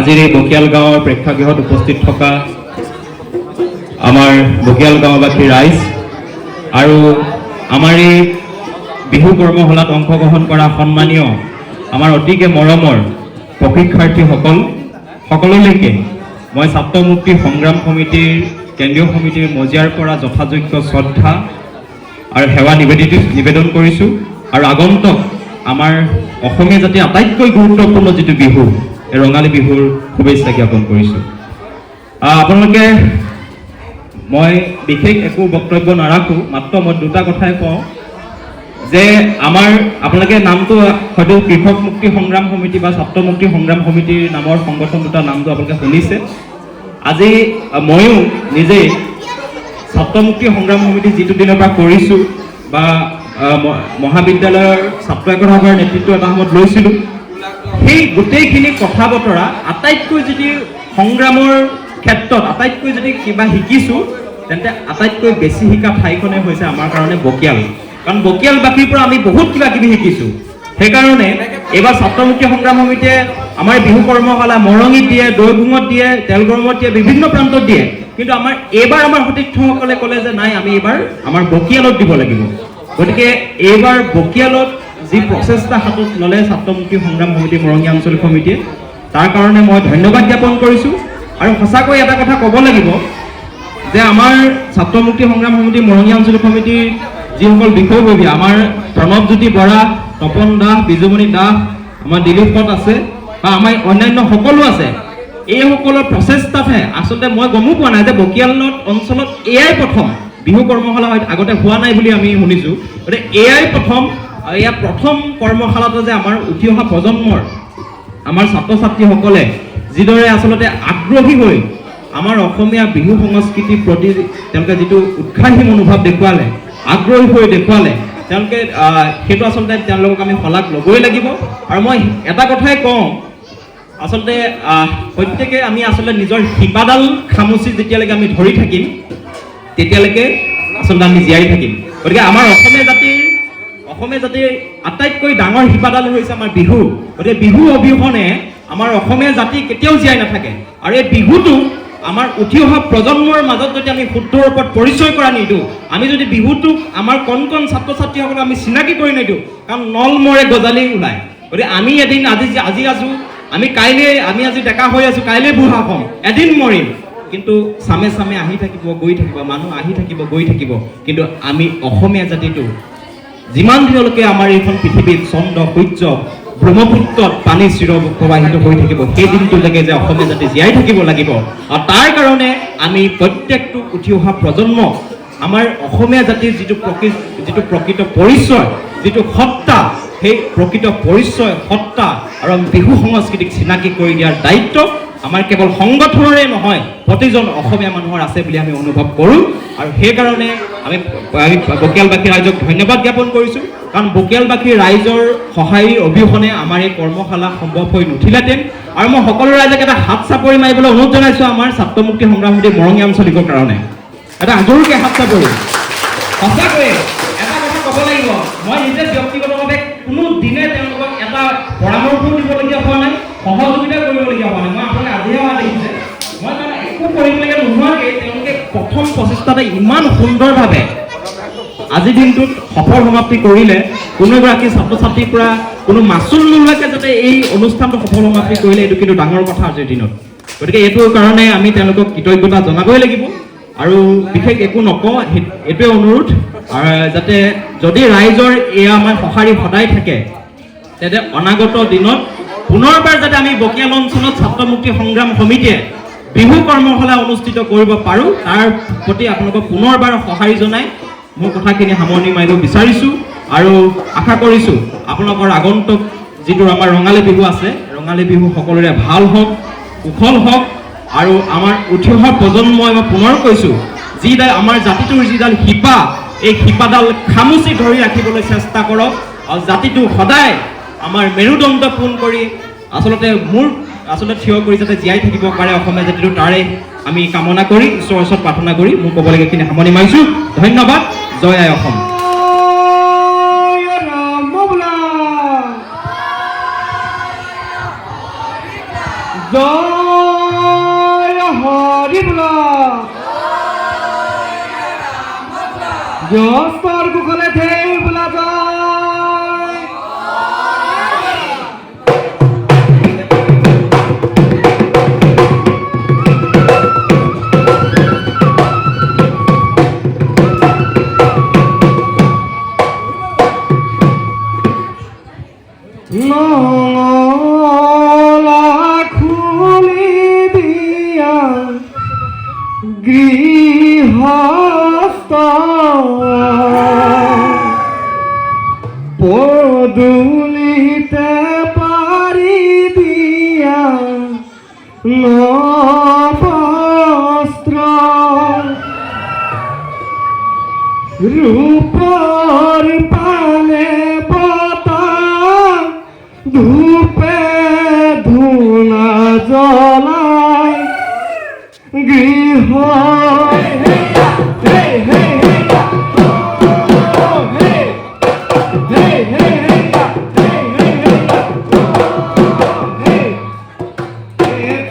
আজিৰ এই বকিয়াল গাঁৱৰ প্ৰেক্ষাগৃহত উপস্থিত থকা আমাৰ বকিয়াল গাঁওবাসী ৰাইজ আৰু আমাৰ এই বিহু কৰ্মশালাত অংশগ্ৰহণ কৰা সন্মানীয় আমাৰ অতিকে মৰমৰ প্ৰশিক্ষাৰ্থীসকল সকলোলৈকে মই ছাত্ৰ মুক্তি সংগ্ৰাম সমিতিৰ কেন্দ্ৰীয় সমিতিৰ মজিয়াৰ পৰা যথাযোগ্য শ্ৰদ্ধা আৰু সেৱা নিবেদন কৰিছোঁ আৰু আগন্তুক আমাৰ অসমীয়া জাতিৰ আটাইতকৈ গুৰুত্বপূৰ্ণ যিটো বিহু এই ৰঙালী বিহুৰ শুভেচ্ছা জ্ঞাপন কৰিছোঁ। আপোনালোকে মই বিশেষ একো বক্তব্য নাৰাখোঁ, মাত্ৰ মই দুটা কথাই কওঁ যে আমাৰ আপোনালোকে নামটো হয়তো কৃষক মুক্তি সংগ্ৰাম সমিতি বা ছাত্ৰ মুক্তি সংগ্ৰাম সমিতিৰ নামৰ সংগঠন দুটা নামটো আপোনালোকে শুনিছে। আজি ময়ো নিজেই ছাত্ৰ মুক্তি সংগ্ৰাম সমিতি যিটো দিনৰ পৰা কৰিছোঁ বা মহাবিদ্যালয়ৰ ছাত্ৰ একতা সভাৰ নেতৃত্ব এটা সময়ত লৈছিলোঁ, সেই গোটেইখিনি কথা বতৰা আটাইতকৈ যদি সংগ্ৰামৰ ক্ষেত্ৰত আটাইতকৈ যদি কিবা শিকিছোঁ তেন্তে আটাইতকৈ বেছি শিকা ঠাইখনে হৈছে আমাৰ কাৰণে বকিয়াল। কাৰণ বকিয়ালবাসীৰ পৰা আমি বহুত কিবা কিবি শিকিছোঁ। সেইকাৰণে এইবাৰ ছাত্ৰ মুক্তি সংগ্ৰাম সমিতিয়ে আমাৰ বিহু কৰ্মশালা মৰঙীত দিয়ে, দৈগুঙত দিয়ে, তেলগৰমত দিয়ে, বিভিন্ন প্ৰান্তত দিয়ে, কিন্তু এইবাৰ আমাৰ সতীৰ্থসকলে ক'লে যে নাই, আমি এইবাৰ আমাৰ বকিয়ালত দিব লাগিব। গতিকে এইবাৰ বকিয়ালত যি প্ৰচেষ্টা হাতত ল'লে ছাত্ৰ মুক্তি সংগ্ৰাম সমিতি মৰঙীয়া আঞ্চলিক সমিতিয়ে, তাৰ কাৰণে মই ধন্যবাদ জ্ঞাপন কৰিছোঁ। আৰু সঁচাকৈ এটা কথা ক'ব লাগিব যে আমাৰ ছাত্ৰ মুক্তি সংগ্ৰাম সমিতি মৰঙীয়া আঞ্চলিক সমিতিৰ যিসকল বিষয়ববী, আমাৰ প্ৰণৱজ্যোতি বৰা, তপন দাস, বিজুমণি দাস, আমাৰ দিলীপ পট আছে বা আমাৰ অন্যান্য সকলো আছে, এইসকলৰ প্ৰচেষ্টাতহে আচলতে মই গমো পোৱা নাই যে বকিয়ালত অঞ্চলত এয়াই প্ৰথম বিহু কৰ্মশালা আগতে হোৱা নাই বুলি আমি শুনিছোঁ। গতিকে এয়াই প্ৰথম কৰ্মশালাটো যে আমাৰ উঠি অহা প্ৰজন্মৰ আমাৰ ছাত্ৰ ছাত্ৰীসকলে যিদৰে আচলতে আগ্ৰহী হৈ আমাৰ অসমীয়া বিহু সংস্কৃতিৰ প্ৰতি তেওঁলোকে যিটো উৎসাহী মনোভাৱ দেখুৱালে, আগ্ৰহী হৈ দেখুৱালে, তেওঁলোকে সেইটো আচলতে তেওঁলোকক আমি শলাগ ল'বই লাগিব। আৰু মই এটা কথাই কওঁ, আচলতে প্ৰত্যেকে আমি আচলতে নিজৰ শিপাডাল খামুচি যেতিয়ালৈকে আমি ধৰি থাকিম তেতিয়ালৈকে আচলতে আমি জীয়াই থাকিম। গতিকে আমাৰ অসমীয়া জাতিৰ আটাইতকৈ ডাঙৰ শিপাডাল হৈছে আমাৰ বিহু। গতিকে বিহু অবিহনে আমাৰ অসমীয়া জাতি কেতিয়াও জীয়াই নাথাকে। আৰু এই বিহুটো আমাৰ উঠি অহা প্ৰজন্মৰ মাজত যদি আমি শুদ্ধ ৰূপত পৰিচয় কৰা নিদিওঁ, আমি যদি বিহুটোক আমাৰ কণ কণ ছাত্ৰ ছাত্ৰীসকলক আমি চিনাকি কৰি নিদিওঁ, কাৰণ নল মৰে গজালি ওলায়। গতিকে আমি এদিন আজি আছোঁ, আমি আজি ডেকা হৈ আছোঁ, কাইলৈ বুঢ়া হ'ম, এদিন মৰিম, কিন্তু চামে চামে আহি থাকিব গৈ থাকিব, মানুহ আহি থাকিব গৈ থাকিব, কিন্তু আমি অসমীয়া জাতিটো যিমান দিনলৈকে আমাৰ এইখন পৃথিৱীত চন্দ্ৰ সূৰ্য ব্ৰহ্মপুত্ৰত পানী চিৰ প্ৰবাহিত হৈ থাকিব, সেই দিনটোলৈকে যে অসমীয়া জাতি জীয়াই থাকিব লাগিব। আৰু তাৰ কাৰণে আমি প্ৰত্যেকটো উঠি অহা প্ৰজন্মক আমাৰ অসমীয়া জাতিৰ যিটো প্ৰকৃত পৰিচয়, যিটো সত্তা, সেই প্ৰকৃত পৰিচয়, সত্তা আৰু বিহু সংস্কৃতিক চিনাকি কৰি দিয়াৰ দায়িত্ব আমাৰ কেৱল সংগঠনৰে নহয়, প্ৰতিজন অসমীয়া মানুহৰ আছে বুলি আমি অনুভৱ কৰোঁ। আৰু সেইকাৰণে আমি বকিয়ালবাসী ৰাইজক ধন্যবাদ জ্ঞাপন কৰিছোঁ, কাৰণ বকিয়ালবাসী ৰাইজৰ সহায় অবিহনে আমাৰ এই কৰ্মশালা সম্ভৱ হৈ নুঠিলেহেঁতেন। আৰু মই সকলো ৰাইজক এটা হাত চাপৰি মাৰিবলৈ অনুৰোধ জনাইছোঁ আমাৰ ছাত্ৰ মুক্তি সংগ্ৰাম সমিতি মৰঙীয়া আঞ্চলিকৰ কাৰণে, এটা আজোৰকৈ হাত চাপৰি। সঁচাকৈয়ে এটা কথা ক'ব লাগিব, মই নিজে ব্যক্তিগতভাৱে কোনো দিনে তেওঁলোকক এটা পৰামৰ্শও দিবলগীয়া হোৱা নাই, সহযোগিতা কৰিবলগীয়া হোৱা নাই। মই আপোনালোকে আজিহে হোৱা দেখিছে, মই মানে একো কৰিবলগীয়া নোহোৱাকৈ তেওঁলোকে প্ৰথম প্ৰচেষ্টাতে ইমান সুন্দৰভাৱে আজিৰ দিনটোত সফল সমাপ্তি কৰিলে। কোনো এগৰাকী ছাত্ৰ ছাত্ৰীৰ পৰা কোনো মাচুল নোলোৱাকৈ যাতে এই অনুষ্ঠানটো সফল সমাপ্তি কৰিলে, এইটো কিন্তু ডাঙৰ কথা আজিৰ দিনত। গতিকে এইটোৰ কাৰণে আমি তেওঁলোকক কৃতজ্ঞতা জনাবই লাগিব। আৰু বিশেষ একো নকওঁ, এইটোৱে অনুৰোধ যাতে যদি ৰাইজৰ এয়া আমাৰ সঁহাৰি সদায় থাকে, তেন্তে অনাগত দিনত পুনৰবাৰ যাতে আমি বকিয়াল অঞ্চলত ছাত্ৰ মুক্তি সংগ্ৰাম সমিতিয়ে বিহু কৰ্মশালা অনুষ্ঠিত কৰিব পাৰোঁ, তাৰ প্ৰতি আপোনালোকক পুনৰবাৰ সঁহাৰি জনাই মোৰ কথাখিনি সামৰণি মাৰিব বিচাৰিছোঁ। আৰু আশা কৰিছোঁ আপোনালোকৰ আগন্তুক যিটো আমাৰ ৰঙালী বিহু আছে, ৰঙালী বিহু সকলোৰে ভাল হওক, কুশল হওক। আৰু আমাৰ উঠি অহা প্ৰজন্মই মই পুনৰ কৈছোঁ, যিডাল আমাৰ জাতিটোৰ যিডাল শিপা, এই শিপাডাল খামুচি ধৰি ৰাখিবলৈ চেষ্টা কৰক। আৰু জাতিটো সদায় আমাৰ মেৰুদণ্ড পোন কৰি আচলতে থিয় কৰি যাতে জীয়াই থাকিব পাৰে অসমীয়া জাতিটো, তাৰে আমি কামনা কৰি ঈশ্বৰৰ ওচৰত প্ৰাৰ্থনা কৰি মোৰ ক'বলগীয়াখিনি সামৰণি মাৰিছোঁ। ধন্যবাদ। জয় আই অসম। জয় গৃহস্থৰ কুশলে ঢেৰ বোলা যায়। নঙলা খুলি দিয়া গৃহস্থ পদূলিতে পাৰি দিয়া নবস্ত্ৰ ৰূপৰ পালে বতা ধূপে ধূনা জ্বলাই গৃহ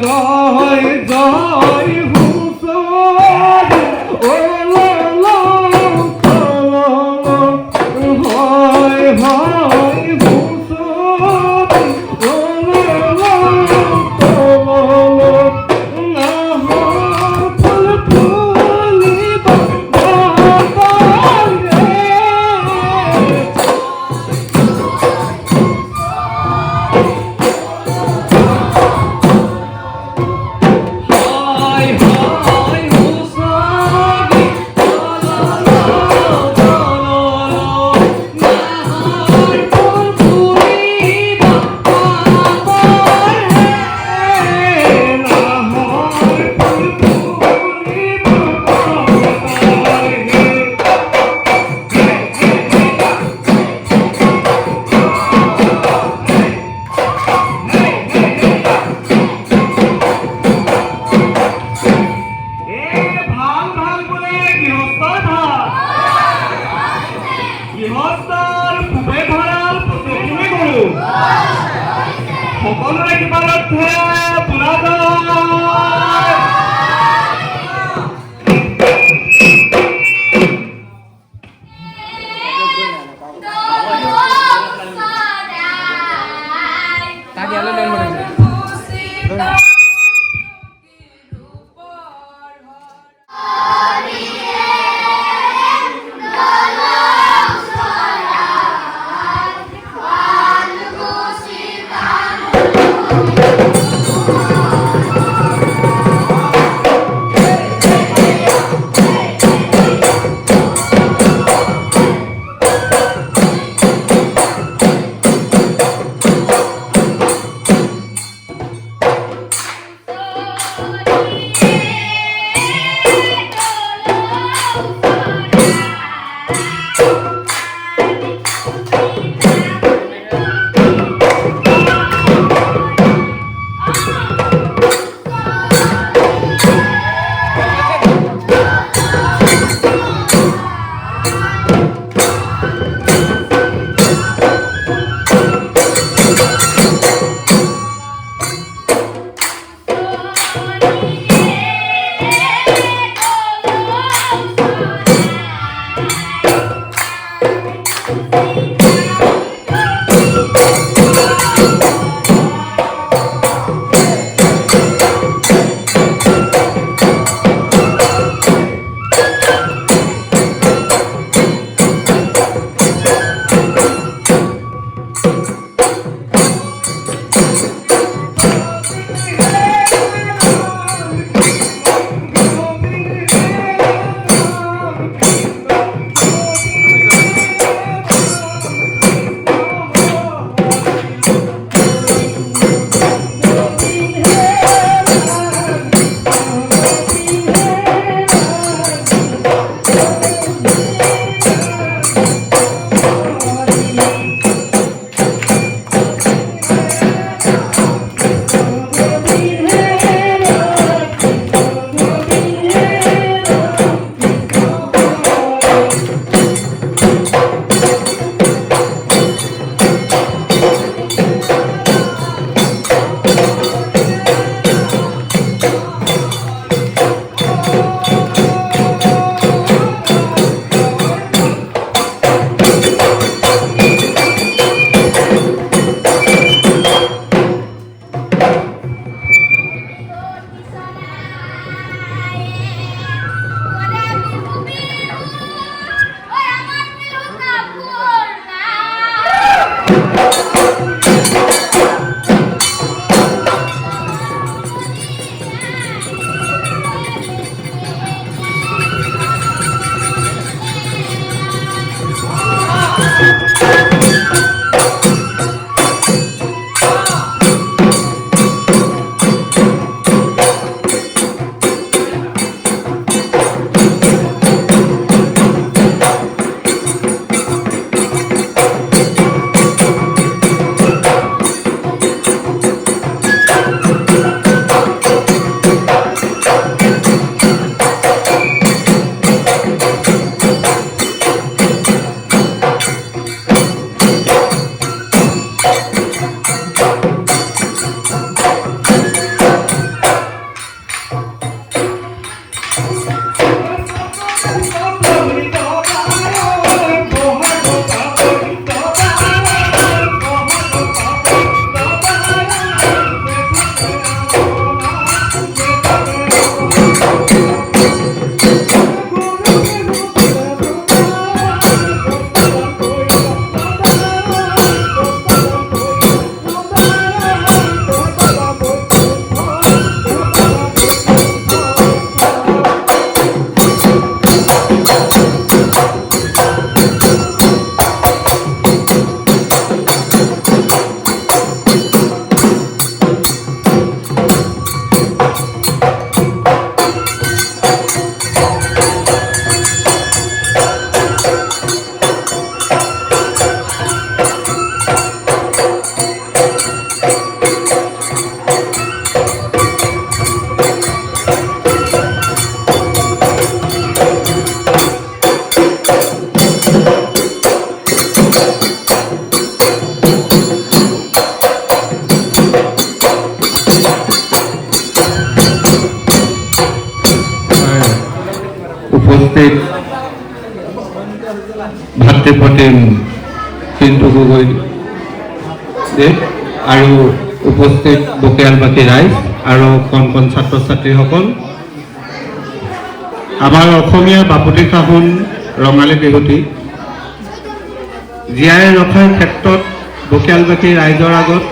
জয় জয় হুঁচৰি হয় হয় হয় উপস্থিত ভাতৃপ্ৰতিম পিণ্টু গগৈ দেৱ আৰু উপস্থিত বকিয়ালবাসী ৰাইজ আৰু কণ কণ ছাত্ৰ ছাত্ৰীসকল, আমাৰ অসমীয়া বাপতি সাহোন ৰঙালী বিহুটি জীয়াই ৰখাৰ ক্ষেত্ৰত বকিয়ালবাসী ৰাইজৰ আগত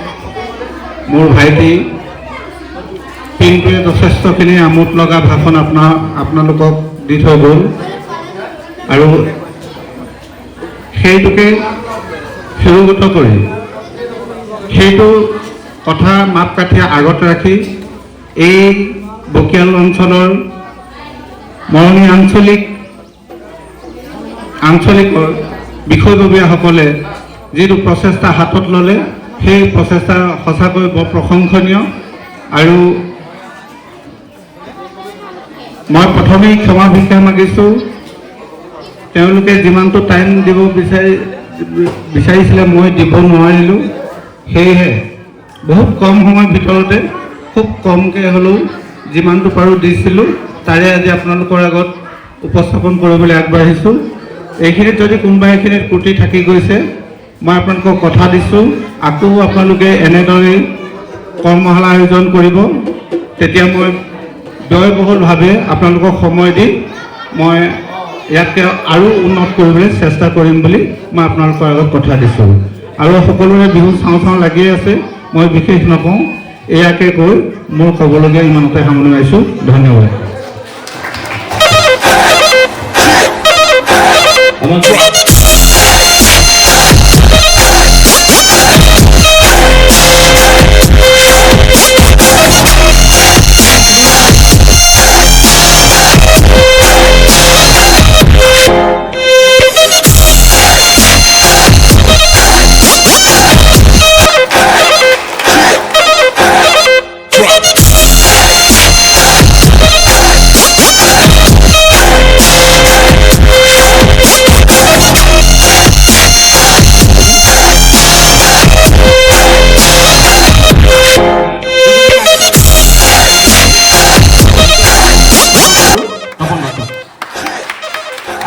মোৰ ভাইটি পিণ্টুৱে যথেষ্টখিনি আমোদ লগা ভাষণ আপোনালোকক দি থৈ গ'ল আৰু সেইটোকে শিৰোগত কৰি সেইটো কথা মাপকাঠি আগত ৰাখি এই বকিয়াল অঞ্চলৰ মৰণীয় আঞ্চলিকৰ বিষয়ববীয়াসকলে যিটো প্ৰচেষ্টা হাতত ল'লে সেই প্ৰচেষ্টা সঁচাকৈ বৰ প্ৰশংসনীয়। আৰু মই প্ৰথমেই ক্ষমা ভিক্ষা মাগিছোঁ, তেওঁলোকে যিমানটো টাইম দিব বিচাৰিছিলে মই দিব নোৱাৰিলোঁ, সেয়েহে বহুত কম সময়ৰ ভিতৰতে খুব কমকৈ হ'লেও যিমানটো পাৰোঁ দিছিলোঁ, তাৰে আজি আপোনালোকৰ আগত উপস্থাপন কৰিবলৈ আগবাঢ়িছোঁ। এইখিনিত যদি কোনোবা এখিনিত ত্ৰুটি থাকি গৈছে, মই আপোনালোকক কথা দিছোঁ, আকৌ আপোনালোকে এনেদৰেই কৰ্মশালা আয়োজন কৰিব, তেতিয়া মই ব্যয়বহুলভাৱে আপোনালোকক সময় দি মই ইয়াতকৈ আৰু উন্নত কৰিবলৈ চেষ্টা কৰিম বুলি মই আপোনালোকৰ আগত কথা দিছোঁ। আৰু সকলোৰে বিহু চাওঁ চাওঁ লাগি আছে, মই বিশেষ নকওঁ, এয়াকে কৈ মোৰ ক'বলগীয়া ইমানতে সামৰণি মাৰিছোঁ। ধন্যবাদ।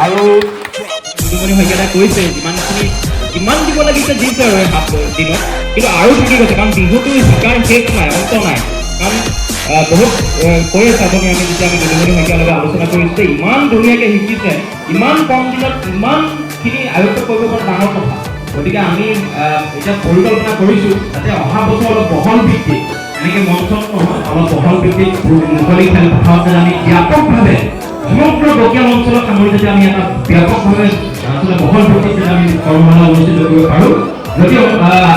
আৰু দুদুমণি শইকীয়াই কৈছে যিমান দিব লাগিছে দিছে আৰু দিনত, কিন্তু আৰু থাকি গৈছে, কাৰণ বিহুটো শিকাৰ শেষ নাই, অন্ত নাই। কাৰণ বহুত কৈ আছে আপুনি, আমি যেতিয়া আমি দুদুমণি শইকীয়াৰ লগত আলোচনা কৰিছোঁ, ইমান ধুনীয়াকৈ শিকিছে, ইমান কম দিনত ইমানখিনি আয়ত্ব কৰিব পৰা ডাঙৰ কথা। গতিকে আমি এতিয়া পৰিকল্পনা কৰিছোঁ যাতে অহা বছৰ অলপ বহল ভিত্তিত, এনেকৈ মঞ্চত নহয়, অলপ বহল ভিত্তিত মুকলি খেলপথাৰত আমি ব্যাপকভাৱে সমগ্ৰ বকিয়াল অঞ্চলত সামৰি যদি আমি এটা ব্যাপকভাৱে আচলতে বহল ভিত্তিত যদি আমি কৰ্মশালা অনুষ্ঠিত কৰিব পাৰোঁ, যদিও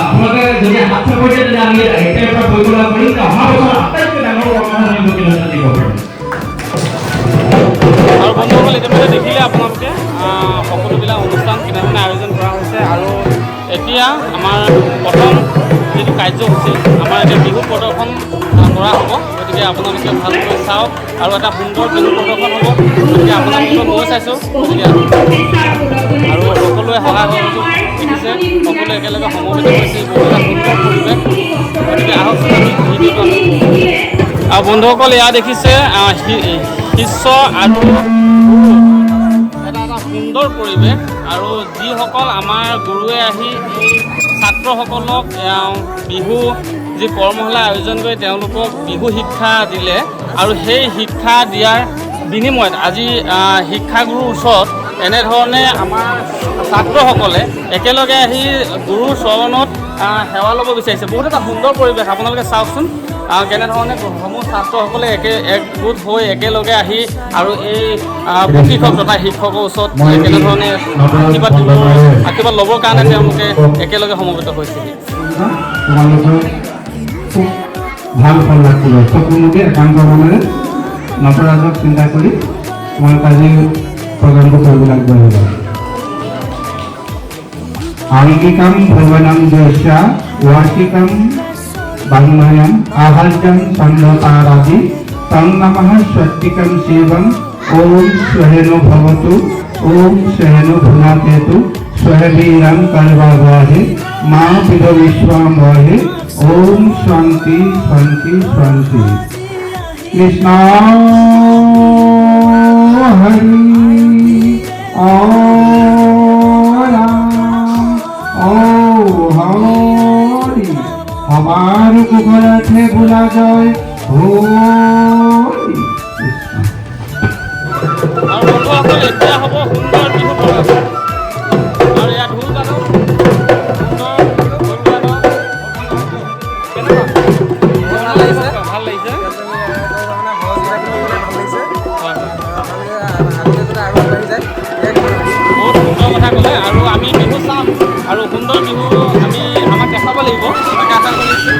আপোনালোকে যদি হাত চাপৰি দিয়ে, তেতিয়া আমি এতিয়াৰ পৰা পৰিকল্পনা কৰিম যে অহা বছৰ আটাইতকৈ ডাঙৰ কৰ্মশালা আমি বকিয়ালত দিব পাৰিম। আৰু বন্ধুসকল, ইতিমধ্যে দেখিলে আপোনালোকে সকলোবিলাক অনুষ্ঠান কেনেধৰণে আয়োজন কৰা হৈছে। আৰু এতিয়া আমাৰ প্ৰথম যিটো কাৰ্যসূচী, আমাৰ এতিয়া বিহু প্ৰদৰ্শন কৰা হ'ব। গতিকে আপোনালোকে ভালকৈ চাওক, আৰু এটা সুন্দৰ বিহু প্ৰদৰ্শন হ'ব। গতিকে আপোনালোকক ময়ো চাইছোঁ, গতিকে আৰু সকলোৱে সহায় সহযোগ দেখিছে, সকলোৱে একেলগে সমবেত হৈছে, বহুত এটা সুন্দৰ পৰিৱেশ। গতিকে আহকচোন আমি ভিডিঅ'টো আৰু বন্ধুসকল, এয়া দেখিছে শিষ্য আৰু এটা সুন্দৰ পৰিৱেশ। আৰু যিসকল আমাৰ গুৰুৱে আহি এই ছাত্ৰসকলক বিহু যি কৰ্মশালা আয়োজন কৰি তেওঁলোকক বিহু শিক্ষা দিলে, আৰু সেই শিক্ষা দিয়াৰ বিনিময়ত আজি শিক্ষাগুৰুৰ ওচৰত এনেধৰণে আমাৰ ছাত্ৰসকলে একেলগে আহি গুৰুৰ চৰণত সেৱা ল'ব বিচাৰিছে। বহুত এটা সুন্দৰ পৰিৱেশ, আপোনালোকে চাওকচোন কেনেধৰণে সমূহ ছাত্ৰসকলে একগোট হৈ একেলগে আহি আৰু এই প্ৰশিক্ষক তথা শিক্ষকৰ ওচৰত কেনেধৰণে আশীৰ্বাদ ল'বৰ কাৰণে তেওঁলোকে একেলগে সমবেত হৈছিল। খুব ভাল ফল লাভ কৰিব, চকুমুখে একান্ত মনেৰে নটৰাজক চিন্তা কৰি তোমালোকে আজি প্ৰগ্ৰামটো কৰিবলৈ আগবাঢ়িব। আংগিকাম ভগৱানাম জয়স্যা ৱাৰ্ষিকাম বাংমায়াম আহার্যম সন্ধ্যতারাদি তং নমঃ স্বস্তিকম শিবম ওম স্বহেনো ভবতু ওম স্বহেনো ভুনাতেতু স্বহবীরং কর্বাবাহে মা পিদ বিশ্বামহে ওম শান্তি শান্তি শান্তি। কৃষ্ণ হরি হরি আমার কুকুরাঠে ভোলা যায় হরি আৰু বন্ধুসকল এতিয়া হ'ব সুন্দৰ বিহু প্ৰদৰ্শন আৰু ইয়াত ঢোল বাদক সুন্দৰ ঢোল বাদক কেনেকুৱা ভাল লাগিছে বহুত সুন্দৰ কথা ক'লে আৰু আমি বিহু চাম আৰু সুন্দৰ বিহু আমি আমাক দেখাব লাগিব তাকে আশা কৰিছোঁ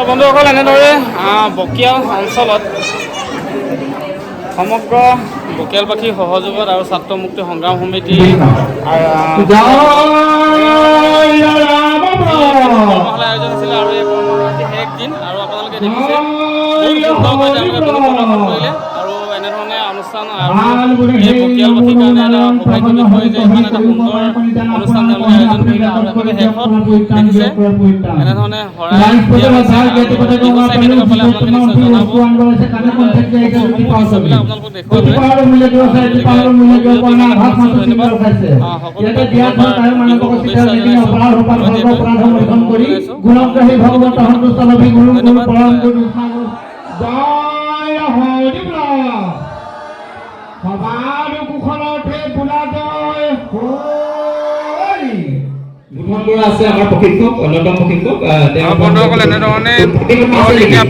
বন্ধুসকল, এনেদৰে বকিয়াল অঞ্চলত সমগ্ৰ বকিয়ালবাসীৰ সহযোগত আৰু ছাত্ৰ মুক্তি সংগ্ৰাম সমিতি কৰ্মশালা আয়োজন হৈছিলে আৰু এই কৰ্মসূচী শেষ দিন আৰু আপোনালোকে দেখিছে বহুত সুন্দৰকৈ তেওঁলোকে বিহু প্ৰদৰ্শন কৰিলে আৰু এনেধৰণে অনুষ্ঠান আৰু এই বকিয়ালবাসীৰ কাৰণে এটা সৌভাগ্যৰ বিষয় যে ইমান এটা সুন্দৰ অনুষ্ঠান তেওঁলোকে আয়োজন কৰিলে আৰু একেবাৰে শেষত দেখিছে এনেধৰণে শৰাই দিয়া হৈছে আৰু বিহু চাই কেনেকুৱা পালে আপোনালোকে নিশ্চয় জনাব। ছবিবিলাক আপোনালোকক দেখুৱালোৱে ধন্যবাদ সকলোকে বিহুৰ শুভেচ্ছা আছে আমাৰ প্ৰশিক্ষক অন্যতম প্ৰশিক্ষক বন্ধুসকল এনেধৰণে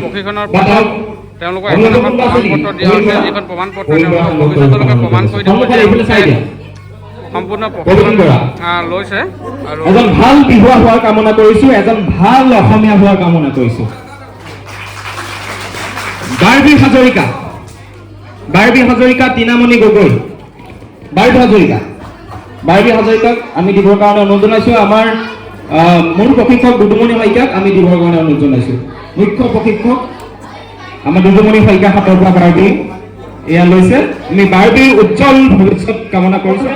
প্ৰশিক্ষণৰ পাছত তেওঁলোকক এখন প্ৰমাণপত্ৰ দিয়া হৈছে যিখন প্ৰমাণপত্ৰ তেওঁলোকক ভৱিষ্যতলৈকে প্ৰমাণ কৰি দিব যে সম্পূৰ্ণ প্ৰশিক্ষণ লৈছে আৰু এজন ভাল বিহুৱা হোৱাৰ কামনা কৰিছো, এজন ভাল অসমীয়া হোৱাৰ কামনা কৰিছো। বাৰ্বী হাজৰিকা, তীনামণি গগৈ, বাৰ্বী হাজৰিকাক আমি দিবৰ কাৰণে অনুৰোধ জনাইছো। আমাৰ মূল প্ৰশিক্ষক দুদুমণি শইকীয়াক আমি দিবৰ কাৰণে অনুৰোধ জনাইছো। মুখ্য প্ৰশিক্ষক আমাৰ দুদুমণি শইকীয়া হাতৰ পৰা বাৰ্বী এয়া লৈছে। আমি বাৰ্বীৰ উজ্জ্বল ভৱিষ্যত কামনা কৰিছো।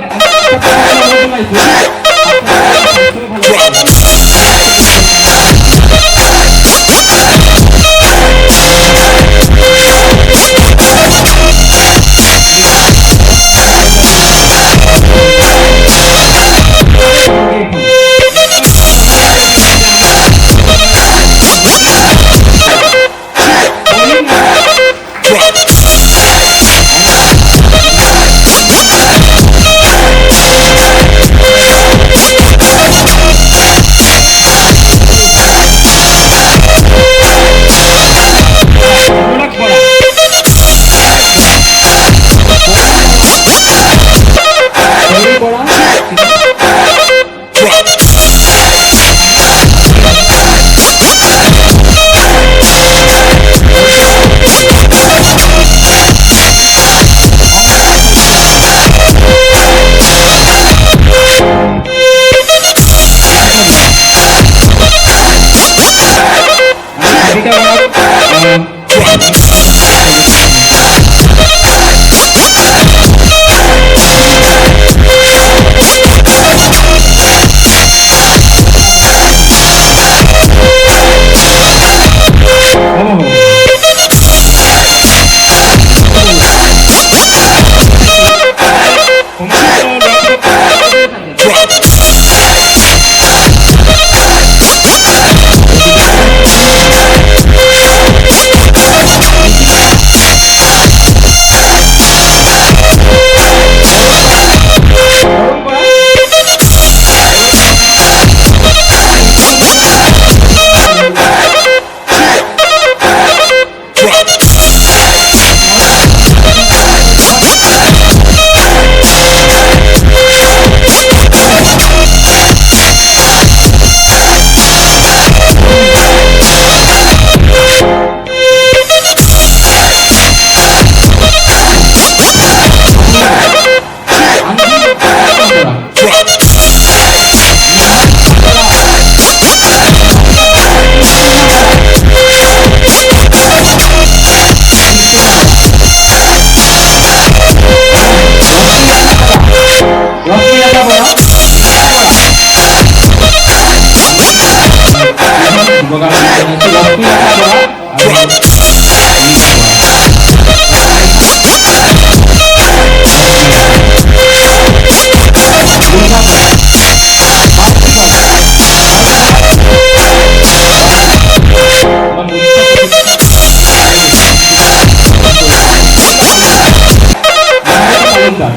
মালিকদাৰ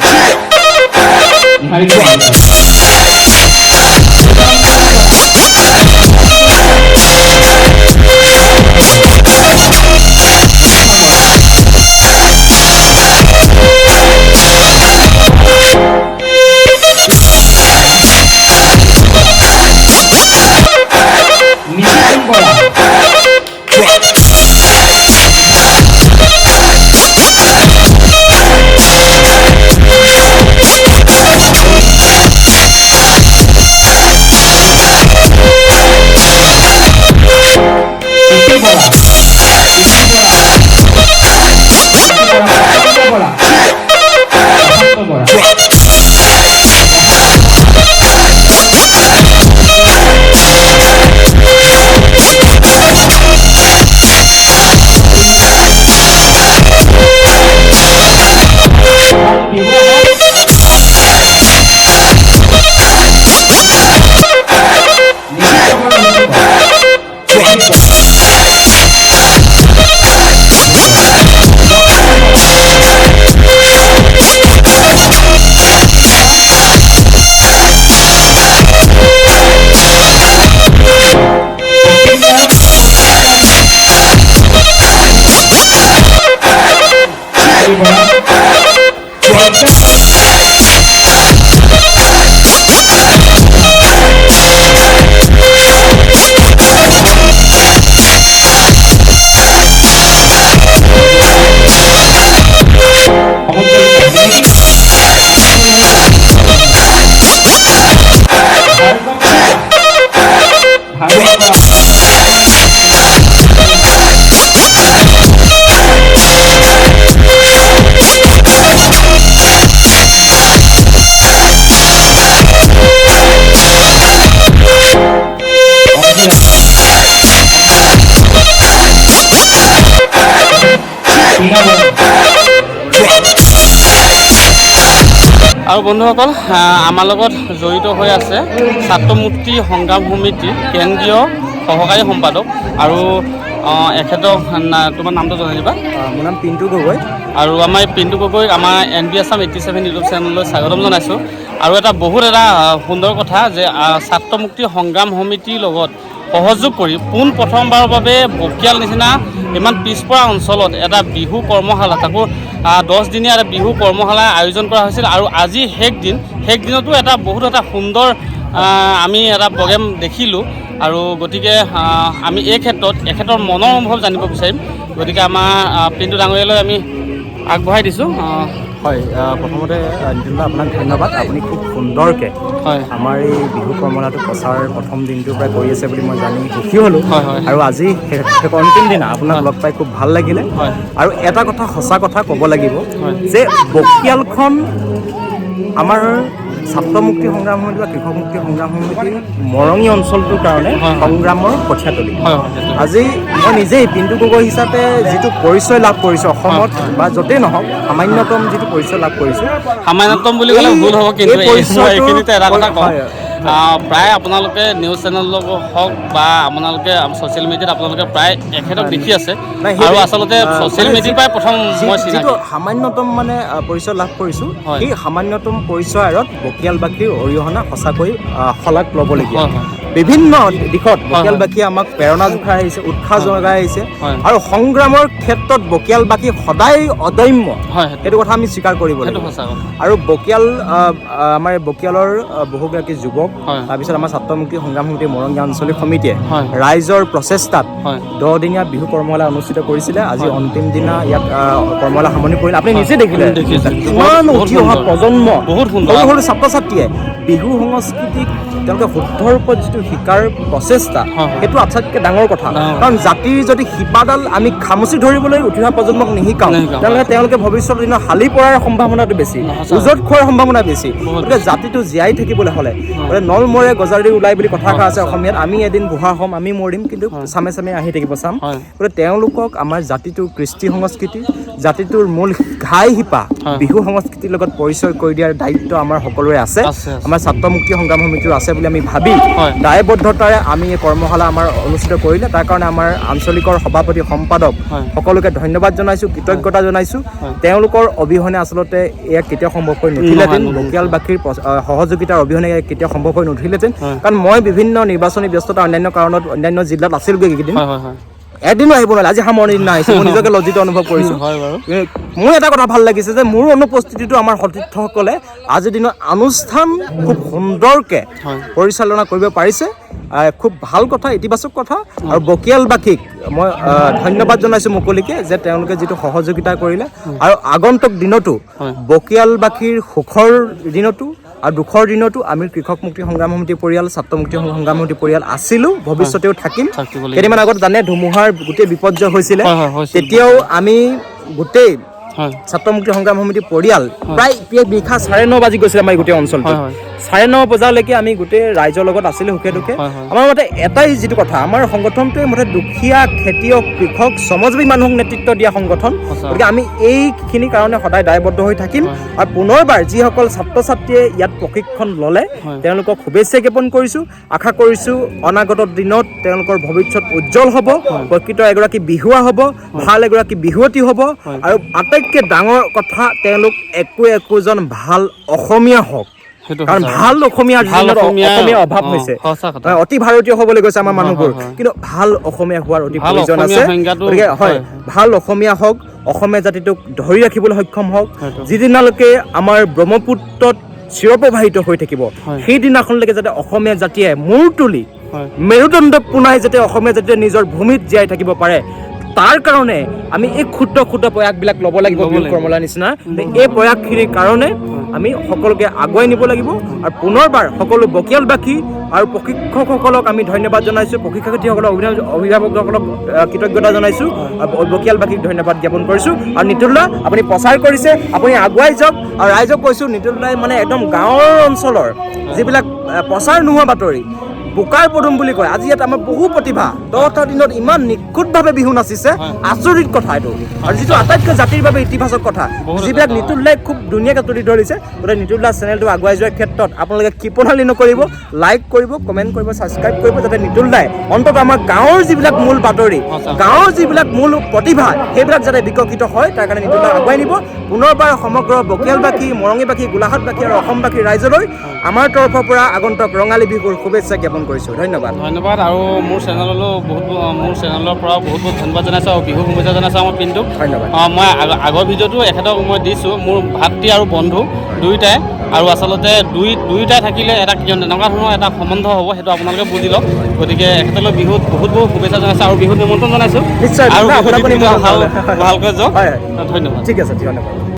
নিহাৰিকা মালিকদাৰ নিতীন বৰা আৰু বন্ধুসকল আমাৰ লগত জড়িত হৈ আছে ছাত্ৰ মুক্তি সংগ্ৰাম সমিতিৰ কেন্দ্ৰীয় সহকাৰী সম্পাদক আৰু এখেতক তোমাৰ নামটো জনাই দিবা। মোৰ নাম পিণ্টু গগৈ আৰু আমাৰ এই পিণ্টু গগৈক আমাৰ NB Assam 87 ইউটিউব চেনেললৈ স্বাগতম জনাইছোঁ। আৰু এটা বহুত সুন্দৰ কথা যে ছাত্ৰ মুক্তি সংগ্ৰাম সমিতিৰ লগত সহযোগ কৰি পোনপ্ৰথমবাৰৰ বাবে বকিয়াল নিচিনা ইমান পিছপৰা অঞ্চলত এটা বিহু কৰ্মশালা তাকো 10 দিনীয়া এটা বিহু কৰ্মশালা আয়োজন কৰা হৈছিল। আৰু আজি শেষ দিনতো এটা বহুত সুন্দৰ আমি এটা প্ৰগ্ৰেম দেখিলোঁ। আৰু গতিকে আমি এই ক্ষেত্ৰত এখেতৰ মনৰ অনুভৱ জানিব বিচাৰিম। গতিকে আমাৰ পিণ্টু ডাঙৰীয়ালৈ আমি আগবঢ়াই দিছোঁ। হয়, প্ৰথমতে নিতিন আপোনাক ধন্যবাদ। আপুনি খুব সুন্দৰকৈ হয় আমাৰ এই বিহু কৰ্মশালাটো প্ৰচাৰ প্ৰথম দিনটোৰ পৰা কৰি আছে বুলি মই জানি সুখী হ'লোঁ। আৰু আজি অন্তিম দিনা আপোনাক লগ পাই খুব ভাল লাগিলে। আৰু এটা কথা সঁচা কথা ক'ব লাগিব যে বকিয়ালখন আমাৰ ছাত্ৰ মুক্তি সংগ্ৰাম সমিতি বা কৃষক মুক্তি সংগ্ৰাম সমিতিৰ মৰঙী অঞ্চলটোৰ কাৰণে সংগ্ৰামৰ কঠীয়াতলী। আজি মই নিজেই পিণ্টু গগৈ হিচাপে যিটো পৰিচয় লাভ কৰিছোঁ অসমত বা য'তেই নহওক সামান্যতম যিটো পৰিচয় লাভ কৰিছোঁ, সামান্যতম বুলি ক'লে ভুল হ'ব, কিন্তু এইখিনিতে এটা কথা কওঁ, প্ৰায় আপোনালোকে নিউজ চেনেলত হওক বা আপোনালোকে ছ'চিয়েল মিডিয়াত আপোনালোকে প্ৰায় এখেতক দেখি আছে। আৰু আচলতে ছ'চিয়েল মিডিয়াৰ পৰাই প্ৰথম মই যিটো সামান্যতম মানে পৰিচয় লাভ কৰিছোঁ, সেই সামান্যতম পৰিচয় আঁৰত বকিয়ালবাসীৰ অৰিহণা সঁচাকৈ শলাগ ল'বলগীয়া। বিভিন্ন দিশত বকিয়ালবাসীয়ে আমাক প্ৰেৰণা জোখাই আহিছে, উৎসাহ জগাই আহিছে। আৰু সংগ্ৰামৰ ক্ষেত্ৰত বকিয়ালবাসী সদায় অদম্য, সেইটো কথা আমি স্বীকাৰ কৰিব লাগিব। আৰু বকিয়াল আমাৰ বকিয়ালৰ বহুগৰাকী যুৱক, তাৰপিছত আমাৰ ছাত্ৰ মুক্তি সংগ্ৰাম সমিতিৰ মৰঙীয়া আঞ্চলিক সমিতিয়ে ৰাইজৰ প্ৰচেষ্টাত 10 দিনীয়া বিহু কৰ্মশালা অনুষ্ঠিত কৰিছিলে। আজি অন্তিম দিনা ইয়াত কৰ্মশালা সামৰণি পৰিলে। আপুনি নিজে দেখিলে ইমান উঠি অহা প্ৰজন্ম, সৰু সৰু ছাত্ৰ ছাত্ৰীয়ে বিহু সংস্কৃতিক তেওঁলোকে শুদ্ধ ৰূপত যিটো শিকাৰ প্ৰচেষ্টা, সেইটো আটাইতকৈ ডাঙৰ কথা। কাৰণ জাতিৰ যদি শিপাডাল আমি খামুচি ধৰিবলৈ উঠি অহা প্ৰজন্মক নিশিকাওঁ, তেওঁলোকে ভৱিষ্যতৰ দিনত হালি পৰাৰ সম্ভাৱনাটো বেছি, উজত খোৱাৰ সম্ভাৱনা বেছি। গতিকে জাতিটো জীয়াই থাকিবলৈ হ'লে নল মৰে গজালি ওলাই বুলি কথা এষাৰ আছে অসমীয়াত, আমি এদিন বুঢ়া হ'ম, আমি মৰিম, কিন্তু চামে চামে আহি থাকিব চাম। গতিকে তেওঁলোকক আমাৰ জাতিটোৰ কৃষ্টি সংস্কৃতি, জাতিটোৰ মূল ঘাই শিপা বিহু সংস্কৃতিৰ লগত পৰিচয় কৰি দিয়াৰ দায়িত্ব আমাৰ সকলোৰে আছে। আমাৰ আমাৰ ছাত্ৰ মুক্তি সংগ্ৰাম সমিতিও আছে বুলি আমি ভাবি হয়। দায়বদ্ধতাৰে আমি এই কৰ্মশালা আমাৰ অনুষ্ঠিত কৰিলে। তাৰ কাৰণে আমাৰ আঞ্চলিকৰ সভাপতি সম্পাদক হয়। সকলোকে ধন্যবাদ জনাইছোঁ, কৃতজ্ঞতা জনাইছোঁ। তেওঁলোকৰ অবিহনে আচলতে এয়া কেতিয়াও সম্ভৱ হৈ নুঠিলেহেঁতেন। বকিয়ালবাসীৰ সহযোগিতাৰ অবিহনে কেতিয়াও সম্ভৱ হৈ নুঠিলেহেঁতেন। কাৰণ মই বিভিন্ন নিৰ্বাচনী ব্যস্ততা অন্যান্য কাৰণত অন্যান্য জিলাত আছিলগৈ এইকেইদিন, এদিনো আহিব নোৱাৰিলে। আজি সামৰণি দিনা আহিছোঁ, মই নিজকে লজ্জিত অনুভৱ কৰিছোঁ। মোৰ এটা কথা ভাল লাগিছে যে মোৰ অনুপস্থিতিটো আমাৰ সতীৰ্থসকলে আজিৰ দিনত অনুষ্ঠান খুব সুন্দৰকৈ পৰিচালনা কৰিব পাৰিছে। খুব ভাল কথা, ইতিবাচক কথা। আৰু বকিয়ালবাসীক মই ধন্যবাদ জনাইছোঁ মুকলিকে যে তেওঁলোকে যিটো সহযোগিতা কৰিলে। আৰু আগন্তুক দিনতো বকিয়ালবাসীৰ সুখৰ দিনতো আৰু দুখৰ দিনতো আমি কৃষক মুক্তি সংগ্ৰাম সমিতি পৰিয়াল, ছাত্ৰ মুক্তি সংগ্ৰাম সমিতি পৰিয়াল আছিলোঁ, ভৱিষ্যতেও থাকিম। কেইদিনমান আগত জানে ধুমুহাৰ গোটেই বিপৰ্যয় হৈছিলে, তেতিয়াও আমি গোটেই ছাত্ৰ মুক্তি সংগ্ৰাম সমিতি পৰিয়াল প্ৰায় নিশা 9:30 বাজি গৈছিলে আমাৰ গোটেই অঞ্চলটো। 9:30 বজালৈকে আমি গোটেই ৰাইজৰ লগত আছিলোঁ সুখে দুখে। আমাৰ মতে এটাই যিটো কথা, আমাৰ সংগঠনটোৱে মতে দুখীয়া, খেতিয়ক, কৃষক, শ্ৰমজীৱী মানুহক নেতৃত্ব দিয়া সংগঠন। গতিকে আমি এইখিনি কাৰণে সদায় দায়বদ্ধ হৈ থাকিম। আৰু পুনৰবাৰ যিসকল ছাত্ৰ ছাত্ৰীয়ে ইয়াত প্ৰশিক্ষণ ল'লে তেওঁলোকক শুভেচ্ছা জ্ঞাপন কৰিছোঁ। আশা কৰিছোঁ অনাগত দিনত তেওঁলোকৰ ভৱিষ্যত উজ্জ্বল হ'ব, প্ৰকৃত এগৰাকী বিহুৱা হ'ব, ভাল এগৰাকী বিহুৱতী হ'ব। আৰু আটাইতকৈ ডাঙৰ কথা, তেওঁলোক একোজন ভাল অসমীয়া হওক। কাৰণ ভাল অসমীয়াৰ অসমীয়া অভাৱ হৈছে, অতি ভাৰতীয় হ'বলৈ গৈছে আমাৰ মানুহবোৰ, কিন্তু ভাল অসমীয়া হোৱাৰ অতি প্ৰয়োজন আছে। গতিকে হয়, ভাল অসমীয়া হওক, অসমীয়া জাতিটোক ধৰি ৰাখিবলৈ সক্ষম হওক। যিদিনালৈকে আমাৰ ব্ৰহ্মপুত্ৰত চিৰপ্ৰবাহিত হৈ থাকিব, সেইদিনাখনলৈকে যাতে অসমীয়া জাতিয়ে মূৰ তুলি মেৰুদণ্ড পোনাই যাতে অসমীয়া জাতিয়ে নিজৰ ভূমিত জীয়াই থাকিব পাৰে, তাৰ কাৰণে আমি এই ক্ষুদ্ৰ ক্ষুদ্ৰ প্ৰয়াসবিলাক ল'ব লাগিব। বিহু কৰ্মলাৰ নিচিনা এই প্ৰয়াসখিনিৰ কাৰণে আমি সকলোকে আগুৱাই নিব লাগিব। আৰু পুনৰবাৰ সকলো বকিয়ালবাসী আৰু প্ৰশিক্ষকসকলক আমি ধন্যবাদ জনাইছোঁ, প্ৰশিক্ষাৰ্থীসকলক, অভিভাৱকসকলক কৃতজ্ঞতা জনাইছোঁ, বকিয়ালবাসীক ধন্যবাদ জ্ঞাপন কৰিছোঁ। আৰু নিতুল দা, আপুনি প্ৰচাৰ কৰিছে, আপুনি আগুৱাই যাওক। আৰু ৰাইজক কৈছোঁ, নিতুল দাই মানে একদম গাঁৱৰ অঞ্চলৰ যিবিলাক প্ৰচাৰ নোহোৱা বাতৰি, বোকাৰ পদুম বুলি কয়, আজি ইয়াত আমাৰ বহু প্ৰতিভা 10টা দিনত ইমান নিখুঁতভাৱে বিহু নাচিছে, আচৰিত কথা এইটো। আৰু যিটো আটাইতকৈ জাতিৰ বাবে ইতিবাচক কথা, যিবিলাক নিতুল দাই খুব ধুনীয়াকৈ তুলি ধৰিছে। গতিকে নিতুল দাৰ চেনেলটো আগুৱাই যোৱাৰ ক্ষেত্ৰত আপোনালোকে কৃপণালি নকৰিব, লাইক কৰিব, কমেণ্ট কৰিব, ছাবস্ক্ৰাইব কৰিব, যাতে নিতুল দাই অন্ততঃ আমাৰ গাঁৱৰ যিবিলাক মূল বাতৰি, গাঁৱৰ যিবিলাক মূল প্ৰতিভা, সেইবিলাক যাতে বিকশিত হয়, তাৰ কাৰণে নিতুল দাই আগুৱাই নিব। পুনৰবাৰ সমগ্ৰ বকিয়ালবাসী, মৰঙীবাসী, গোলাঘাটবাসী আৰু অসমবাসী ৰাইজলৈ আমাৰ তৰফৰ পৰা আগন্তুক ৰঙালী বিহুৰ শুভেচ্ছা জ্ঞাপন কৰিছোঁ। ধন্যবাদ। আৰু মোৰ চেনেলৰো মোৰ চেনেলৰ পৰাও বহুত ধন্যবাদ জনাইছোঁ আৰু বিহু শুভেচ্ছা জনাইছোঁ আমাৰ পিনটোক। ধন্যবাদ। মই আগৰ ভিডিঅ'টো এখেতক মই দিছোঁ, মোৰ ভাতৃ আৰু বন্ধু দুয়োটাই। আৰু আচলতে দুয়োটাই থাকিলে এটা তেনেকুৱা ধৰণৰ এটা সম্বন্ধ হ'ব, সেইটো আপোনালোকে বুজি লওক। গতিকে এখেতলৈ বিহুত বহুত শুভেচ্ছা জনাইছোঁ আৰু বিহুত নিমন্ত্ৰণ জনাইছোঁ। নিশ্চয় আৰু ভালকৈ যাওক। ধন্যবাদ। ঠিক আছে, ধন্যবাদ।